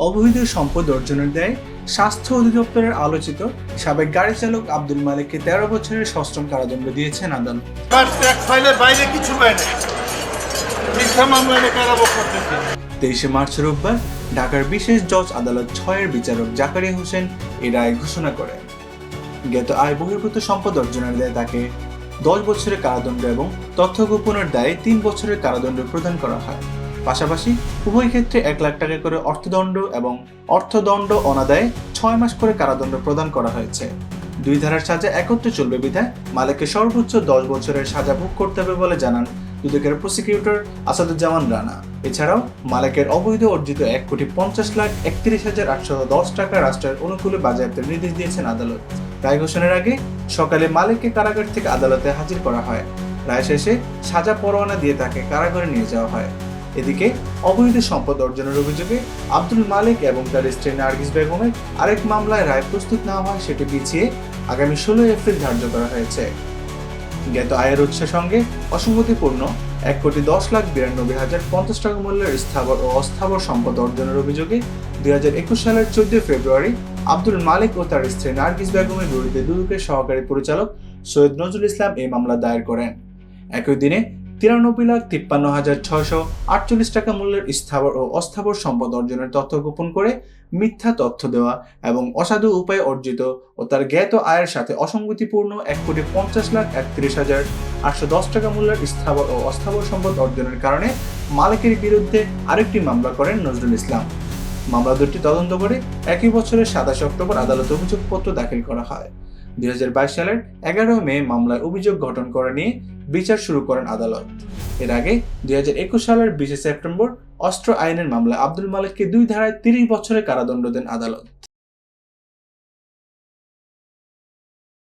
অবৈধ সম্পদ অর্জনের দায়ে স্বাস্থ্য অধিদপ্তরের আলোচিত সাবেক গাড়ি চালক আব্দুল মালিককে 13 বছরের সশ্রম কারাদণ্ড দিয়েছেন আদালত। ট্যাক্স ফাইলের বাইরে কিছু পায় না, মিথ্যা মামলা এনে কারাভোগ করতেছে। 23 মার্চ রোববার ঢাকার বিশেষ জজ আদালত 6-এর বিচারক জাকারিয়া হোসেন এই রায় ঘোষণা করেন। জ্ঞাত আয় বহির্ভূত সম্পদ অর্জনের দায়ে তাকে 10 বছরের কারাদণ্ড এবং তথ্য গোপনের দায়ে 3 বছরের কারাদণ্ড প্রদান করা হয়। পাশাপাশি উভয় ক্ষেত্রে 1 লাখ টাকা করে অর্থদণ্ড এবং অর্থদণ্ড অনাদায়ে 6 মাস করে কারাদণ্ড প্রদান করা হয়েছে। দুই ধারার সাজা একত্রে চলবে বিধায় মালিককে সর্বোচ্চ 10 বছরের সাজা ভোগ করতে হবে বলে জানান দুদকের প্রসিকিউটর আসাদুজ্জামান রানা। এছাড়াও মালিকের অবৈধ অর্জিত 1,50,31,810 টাকা রাষ্ট্রের অনুকূলে বাজেয়াপ্তের নির্দেশ দিয়েছেন আদালত। রায় ঘোষণার আগে সকালে মালিককে কারাগার থেকে আদালতে হাজির করা হয়। রায় শেষে সাজা পরোয়ানা দিয়ে তাকে কারাগারে নিয়ে যাওয়া হয়। এদিকে অবৈধ সম্পদ অর্জনের অভিযোগে আব্দুল মালিক এবং তার স্ত্রী নার্গিস বেগমের আরেক মামলায় রায় প্রস্তুত না হয় সেটি পিছিয়ে আগামী 16 এপ্রিল ধার্য করা হয়েছে। জ্ঞাত আয়ের উৎসের সঙ্গে অসঙ্গতিপূর্ণ 1,10,92,050 টাকা মূল্যের স্থাবর ও অস্থাবর সম্পদ অর্জনের অভিযোগে 2021 সালের 14 ফেব্রুয়ারি আব্দুল মালিক ও তার স্ত্রী নার্গিস বেগমের বিরুদ্ধে দুদকের সহকারী পরিচালক সৈয়দ নজরুল ইসলাম এই মামলা দায়ের করেন। একই দিনে 93,53,648 টাকা মূল্যের স্থাবর ও অস্থাবর সম্পদ অর্জনের তথ্য গোপন করে মিথ্যা তথ্য দেওয়া এবং অসাধু উপায়ে অর্জিত ও তার জ্ঞাত আয়ের সাথে অসঙ্গতিপূর্ণ 1,50,31,810 টাকা মূল্যের স্থাবর ও অস্থাবর সম্পদ অর্জনের কারণে মালিকের বিরুদ্ধে আরেকটি মামলা করেন নজরুল ইসলাম। মামলা দুটি তদন্ত করে একই বছরের 27 অক্টোবর আদালতে অভিযোগপত্র দাখিল করা হয়। 2022 সালের 11 মে মামলার অভিযোগ গঠন করে নিয়ে বিচার শুরু করেন আদালত। এর আগে 2021 সালের 20 সেপ্টেম্বর অস্ত্র আইনের মামলায় আব্দুল মালিককে 2 ধারায় 30 বছরের কারাদণ্ড দেন আদালত।